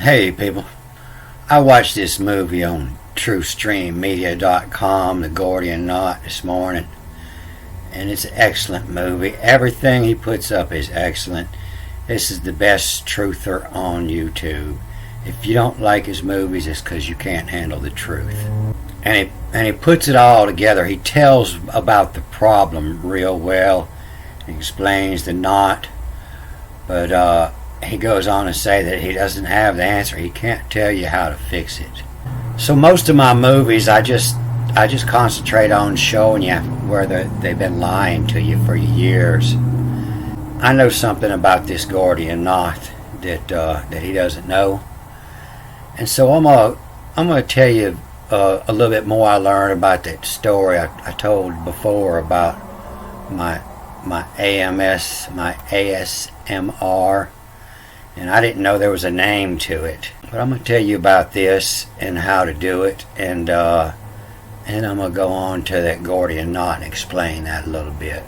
Hey people, I watched this movie on TrueStreamMedia.com, The Gordian Knot, this morning, and it's an excellent movie. Everything he puts up is excellent. This is the best truther on YouTube. If you don't like his movies, it's because you can't handle the truth. And he puts it all together. He tells about the problem real well. He explains the knot, but he goes on to say that he doesn't have the answer. He can't tell you how to fix it. So most of my movies, I just concentrate on showing you where they've been lying to you for years. I know something about this Gordian knot that he doesn't know, and so I'm gonna tell you a little bit more I learned about that story I told before about my ASMR. And I didn't know there was a name to it. But I'm going to tell you about this and how to do it. And I'm going to go on to that Gordian knot and explain that a little bit.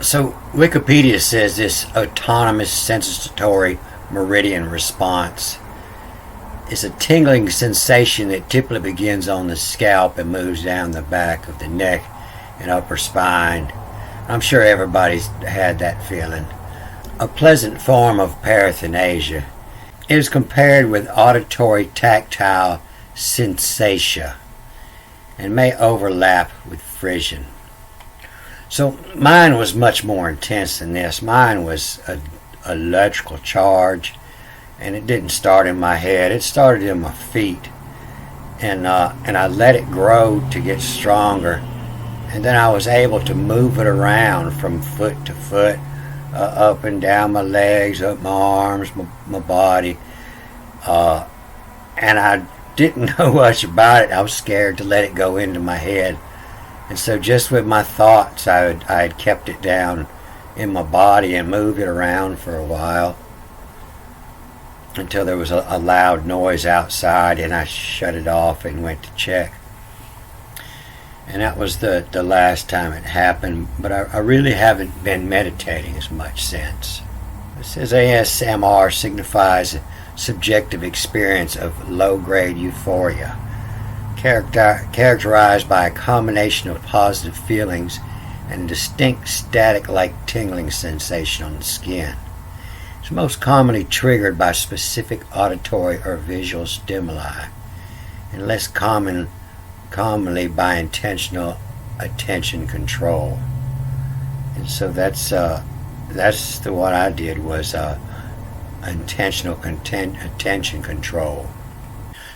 So Wikipedia says this autonomous sensatory meridian response is a tingling sensation that typically begins on the scalp and moves down the back of the neck and upper spine. I'm sure everybody's had that feeling. A pleasant form of parathanasia. It is compared with auditory tactile synesthesia and may overlap with frisson. So mine was much more intense than this. Mine was an electrical charge, and it didn't start in my head. It started in my feet, and I let it grow to get stronger, and then I was able to move it around from foot to foot. Up and down my legs, up my arms, my body, and I didn't know much about it. I was scared to let it go into my head, and so just with my thoughts, I had kept it down in my body and moved it around for a while until there was a loud noise outside, and I shut it off and went to check. And that was the last time it happened, but I really haven't been meditating as much since. It says ASMR signifies a subjective experience of low-grade euphoria, characterized by a combination of positive feelings and a distinct static-like tingling sensation on the skin. It's most commonly triggered by specific auditory or visual stimuli, and less commonly by intentional attention control. And so that's the what I did was intentional attention control.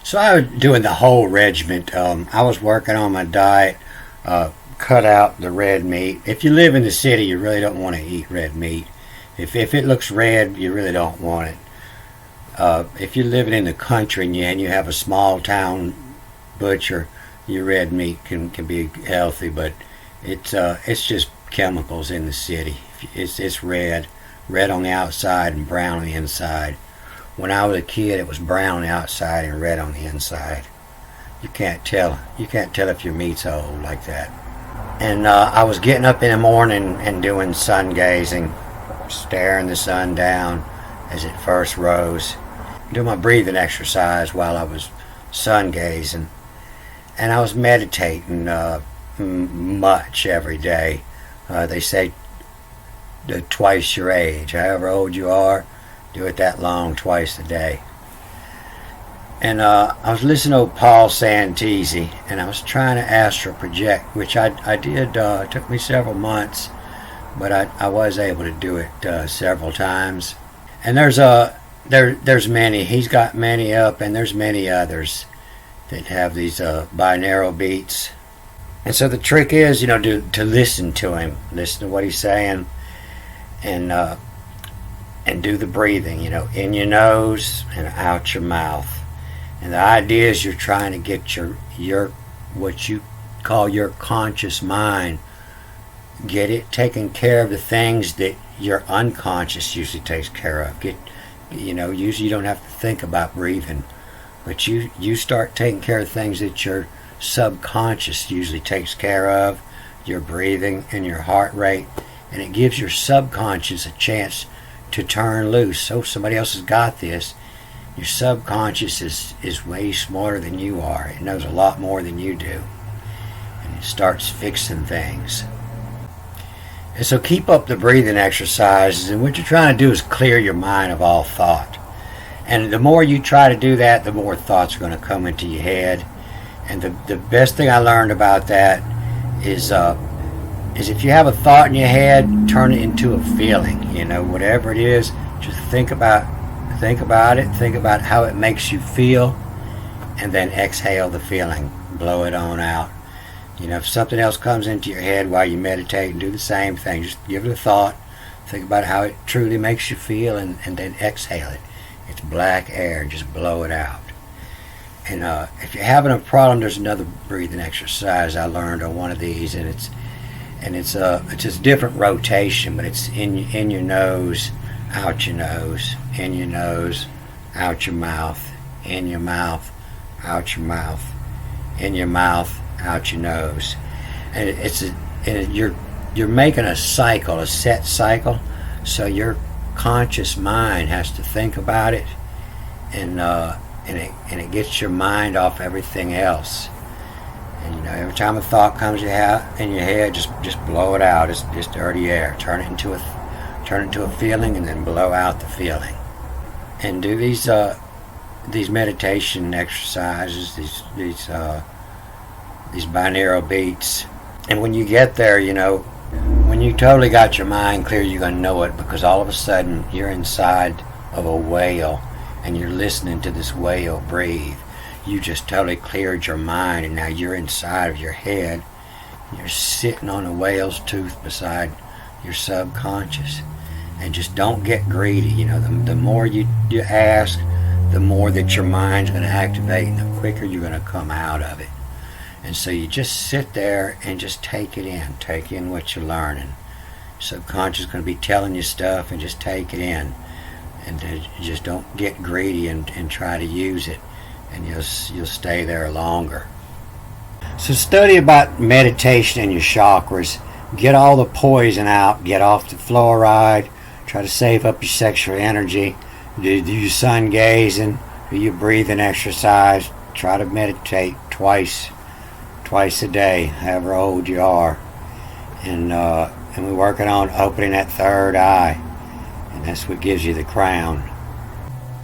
So I was doing the whole regiment. I was working on my diet, cut out the red meat. If you live in the city, you really don't want to eat red meat. If it looks red, you really don't want it. If you're living in the country and you have a small town butcher, your red meat can be healthy, but it's just chemicals in the city. It's red on the outside and brown on the inside. When I was a kid, it was brown on the outside and red on the inside. You can't tell if your meat's old like that. And I was getting up in the morning and doing sun gazing, staring the sun down as it first rose, doing my breathing exercise while I was sun gazing. And I was meditating much every day. They say twice your age. However old you are, do it that long twice a day. And I was listening to Paul Santisi, and I was trying to astral project, which I did. It took me several months, but I was able to do it several times. And there's many. He's got many up, and there's many others that have these binaural beats. And so the trick is, to listen to him, listen to what he's saying, and do the breathing, in your nose and out your mouth. And the idea is you're trying to get your what you call your conscious mind, get it taking care of the things that your unconscious usually takes care of. Usually you don't have to think about breathing. But you start taking care of things that your subconscious usually takes care of, your breathing and your heart rate, and it gives your subconscious a chance to turn loose. So if somebody else has got this, Your subconscious is way smarter than you are. It knows a lot more than you do. And it starts fixing things. And so keep up the breathing exercises, and what you're trying to do is clear your mind of all thought. And the more you try to do that, the more thoughts are going to come into your head. And the best thing I learned about that is if you have a thought in your head, turn it into a feeling. Whatever it is, just think about it, think about how it makes you feel, and then exhale the feeling, blow it on out. If something else comes into your head while you meditate, and do the same thing. Just give it a thought, think about how it truly makes you feel, and then exhale it. It's black air, just blow it out. And if you're having a problem, there's another breathing exercise I learned on one of these, and it's just a different rotation, but it's in your nose, out your nose, in your nose, out your mouth, in your mouth, out your mouth, in your mouth, out your nose. And you're making a cycle, a set cycle, so your conscious mind has to think about it, and it gets your mind off everything else. And every time a thought comes in your head, just blow it out. It's just dirty air. Turn it into a feeling, and then blow out the feeling. And do these meditation exercises, these binaural beats. And when you get there, when you totally got your mind clear, you're going to know it, because all of a sudden you're inside of a whale and you're listening to this whale breathe. You just totally cleared your mind, and now you're inside of your head. You're sitting on a whale's tooth beside your subconscious. And just don't get greedy. The more you ask, the more that your mind's going to activate, and the quicker you're going to come out of it. And so you just sit there and just take it in. Take in what you're learning. Subconscious is going to be telling you stuff, and just take it in. And just don't get greedy and try to use it. And you'll stay there longer. So study about meditation and your chakras. Get all the poison out. Get off the fluoride. Try to save up your sexual energy. Do your sun gazing. Do your breathing exercise. Try to meditate twice a day, however old you are. And we're working on opening that third eye. And that's what gives you the crown.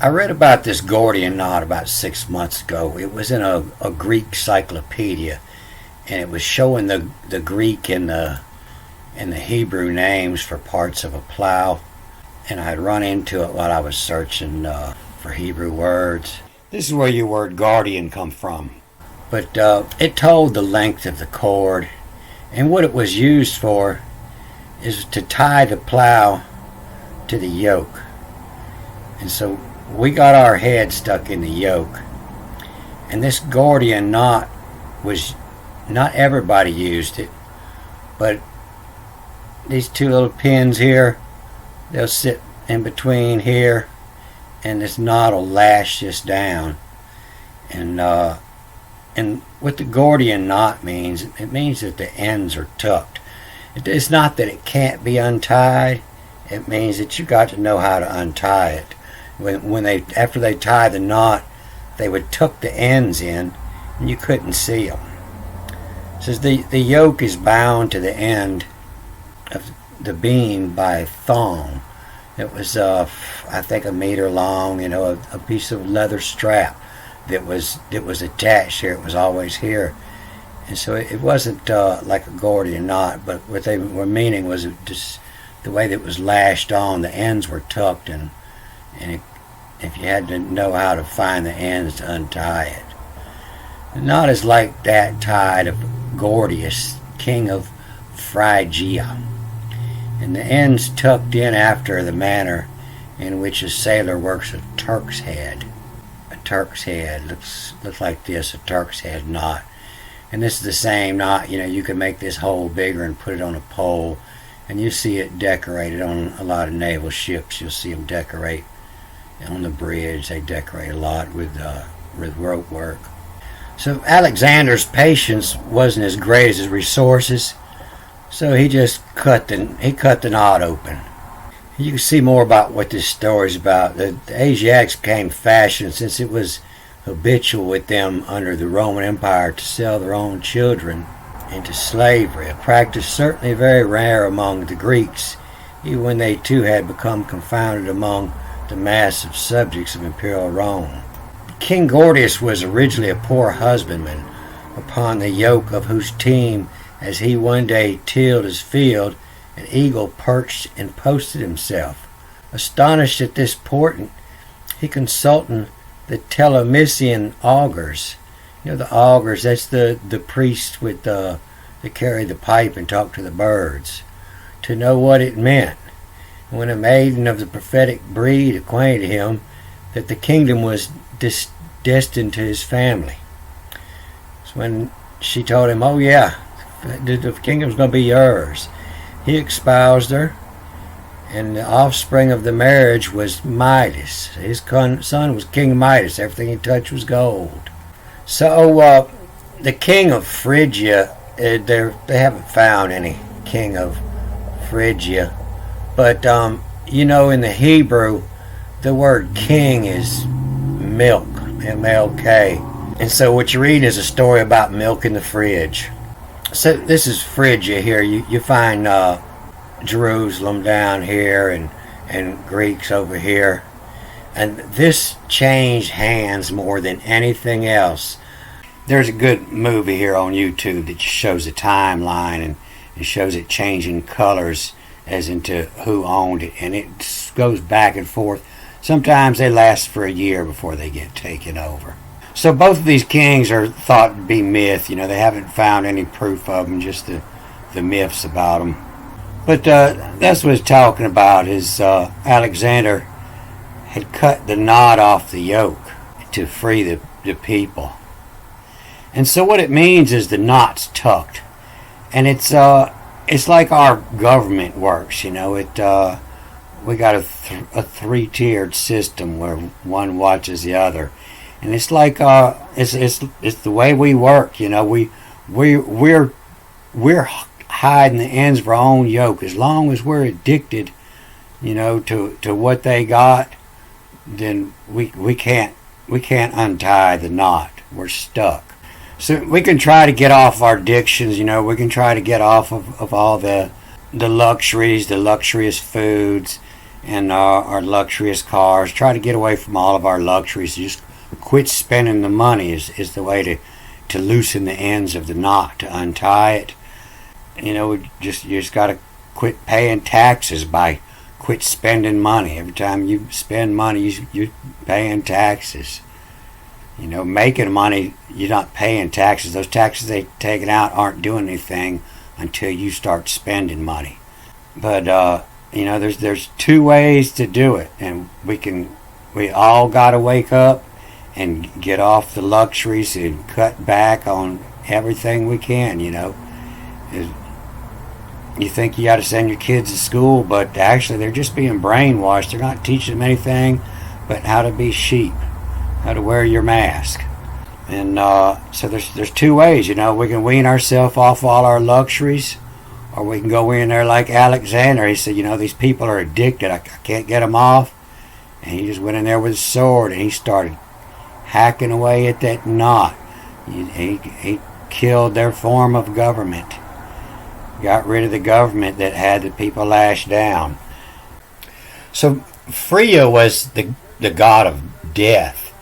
I read about this Gordian knot about 6 months ago. It was in a Greek cyclopedia, and it was showing the Greek and the Hebrew names for parts of a plow. And I had run into it while I was searching for Hebrew words. This is where your word guardian come from. But it told the length of the cord, and what it was used for is to tie the plow to the yoke. And so we got our head stuck in the yoke. And this Gordian knot was, not everybody used it, but these two little pins here, they'll sit in between here, and this knot will lash this down. And what the Gordian knot means, it means that the ends are tucked. It's not that it can't be untied. It means that you got to know how to untie it. After they tie the knot, they would tuck the ends in, and you couldn't see them. It says the yoke is bound to the end of the beam by a thong. It was, I think, a meter long. A piece of leather strap that was attached here. It was always here, and so it wasn't like a Gordian knot. But what they were meaning was just the way that it was lashed on. The ends were tucked, and if you had to know how to find the ends to untie it. The knot is like that tied of Gordius, king of Phrygia, and the ends tucked in after the manner in which a sailor works a Turk's head. A Turk's head looks like this, a Turk's head knot. And this is the same knot. You can make this hole bigger and put it on a pole, and you see it decorated on a lot of naval ships. You'll see them decorate on the bridge. They decorate a lot with rope work. So Alexander's patience wasn't as great as his resources, so he just cut the knot open. You can see more about what this story is about. The Asiatics became fashion since it was habitual with them under the Roman Empire to sell their own children into slavery, a practice certainly very rare among the Greeks, even when they too had become confounded among the mass of subjects of imperial Rome. King Gordius was originally a poor husbandman, upon the yoke of whose team, as he one day tilled his field, an eagle perched and posted himself. Astonished at this portent, he consulted the Telemisian augurs. You know the augurs, that's the priests with that carry the pipe and talk to the birds, to know what it meant. When a maiden of the prophetic breed acquainted him that the kingdom was destined to his family. So when she told him, oh yeah, the kingdom's going to be yours, he espoused her, and the offspring of the marriage was Midas. His son was King Midas. Everything he touched was gold. So the king of Phrygia, they haven't found any king of Phrygia, but in the Hebrew, the word king is milk, M-L-K. And so what you're reading is a story about milk in the fridge. So this is Phrygia here. You find Jerusalem down here and Greeks over here. And this changed hands more than anything else. There's a good movie here on YouTube that shows the timeline and shows it changing colors as into who owned it. And it goes back and forth. Sometimes they last for a year before they get taken over. So both of these kings are thought to be myth. They haven't found any proof of them, just the myths about them. But that's what it's talking about, is Alexander had cut the knot off the yoke to free the people. And so what it means is the knot's tucked. And it's like our government works, we got a three-tiered system where one watches the other. And it's like it's the way we work, we're hiding the ends of our own yoke. As long as we're addicted, to what they got, then we can't untie the knot. We're stuck. So we can try to get off our addictions, we can try to get off of all the luxuries, the luxurious foods, and our luxurious cars. Try to get away from all of our luxuries. Just quit spending the money is the way to loosen the ends of the knot, to untie it. You just got to quit paying taxes by quit spending money. Every time you spend money, you're paying taxes. Making money, you're not paying taxes. Those taxes they're taking out aren't doing anything until you start spending money. But there's two ways to do it, and we all got to wake up and get off the luxuries and cut back on everything we can. You think you got to send your kids to school, but actually they're just being brainwashed. They're not teaching them anything but how to be sheep, how to wear your mask. And so there's two ways. We can wean ourselves off all our luxuries, or we can go in there like Alexander. He said, these people are addicted. I can't get them off. And he just went in there with a sword and he started hacking away at that knot. He killed their form of government. Got rid of the government that had the people lashed down. So Freya was the god of death.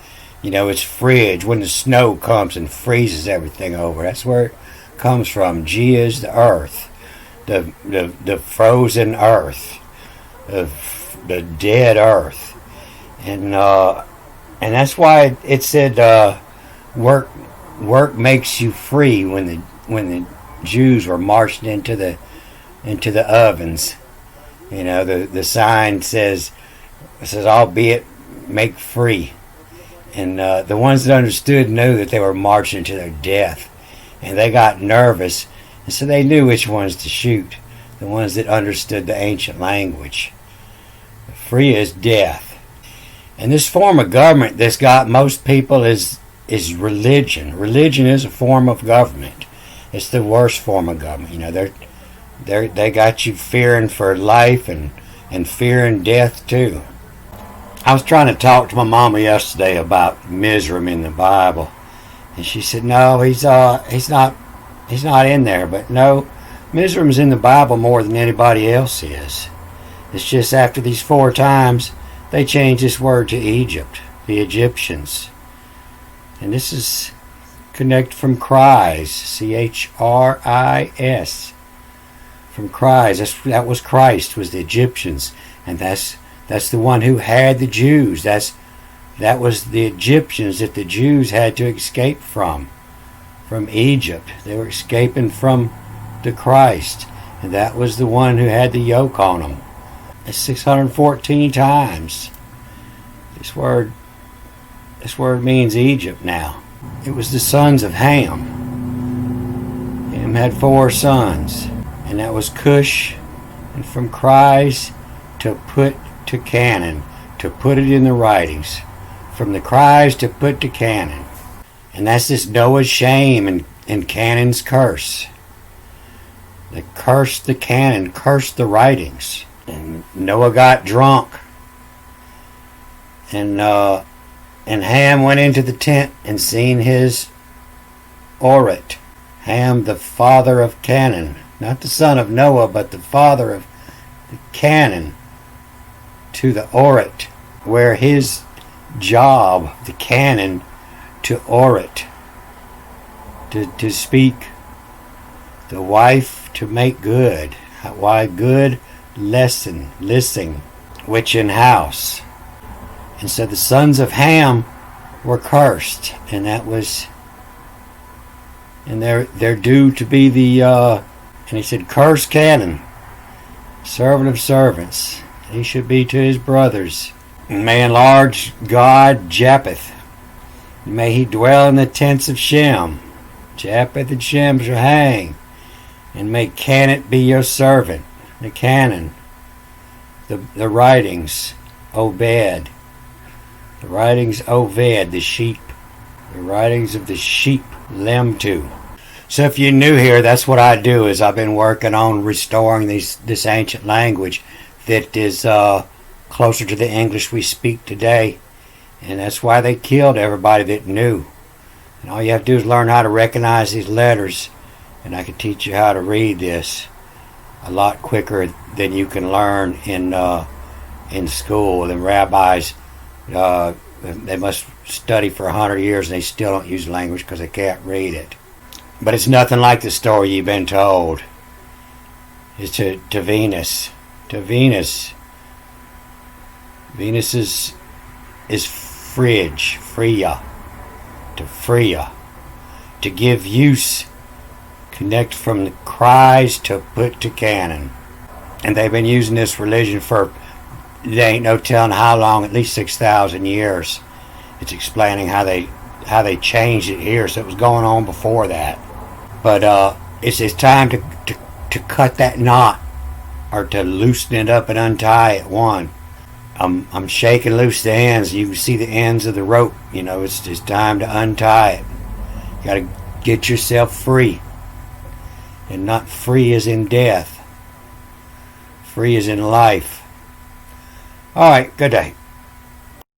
It's fridge, when the snow comes and freezes everything over. That's where it comes from. G is the earth, the frozen earth, the dead earth. And that's why it said work makes you free when the Jews were marched into the ovens. The sign says albeit make free. And the ones that understood knew that they were marching to their death. And they got nervous, and so they knew which ones to shoot. The ones that understood the ancient language. Free is death. And this form of government that's got most people is religion. Religion is a form of government. It's the worst form of government. They got you fearing for life and and fearing death too. I was trying to talk to my mama yesterday about Mizraim in the Bible, and she said, "No, he's not in there." But no, Mizraim's in the Bible more than anybody else is. It's just after these 4 times they changed this word to Egypt, the Egyptians, and this is connect from Chris, Chris, from Chris. That was Christ, was the Egyptians, and that's the one who had the Jews. That was the Egyptians that the Jews had to escape from Egypt. They were escaping from the Christ, and that was the one who had the yoke on them. It's 614 times. This word means Egypt now. It was the sons of Ham. Ham had 4 sons, and that was Cush, and from Chris to put to Canaan, to put it in the writings. From the Chris to put to Canaan. And that's this Noah's shame and Canaan's curse. They cursed the Canaan, cursed the writings. And Noah got drunk. And Ham went into the tent and seen his Orit. Ham, the father of Canaan. Not the son of Noah, but the father of the Canaan. To the Orit, where his job, the Canaan, to Orit, to speak, the wife to make good. Why good? Listen, which in house. And so the sons of Ham were cursed, and that was, and they're due to be the, and he said, curse Canaan, servant of servants. He should be to his brothers. And may enlarge God Japheth. May he dwell in the tents of Shem. Japheth and Shem shall hang. And may Canaan be your servant. The Canaan. The writings, Obed. The writings, Oved, the sheep. The writings of the sheep, Lemtu. So if you're new here, that's what I do, is I've been working on restoring this ancient language that is closer to the English we speak today. And that's why they killed everybody that knew. And all you have to do is learn how to recognize these letters, and I can teach you how to read this a lot quicker than you can learn in school. And rabbis, they must study for 100 years and they still don't use language because they can't read it. But it's nothing like the story you've been told. It's to Venus. To Venus. Venus is fridge, Freya. To Freya. To give use. Connect from the Chris to put to Canaan. And they've been using this religion for, there ain't no telling how long, at least 6,000 years. It's explaining how they changed it here, so it was going on before that. But it's time to cut that knot, or to loosen it up and untie it. I'm shaking loose the ends. You can see the ends of the rope. You know, it's time to untie it. You got to get yourself free. And not free as in death. Free as in life. All right, good day.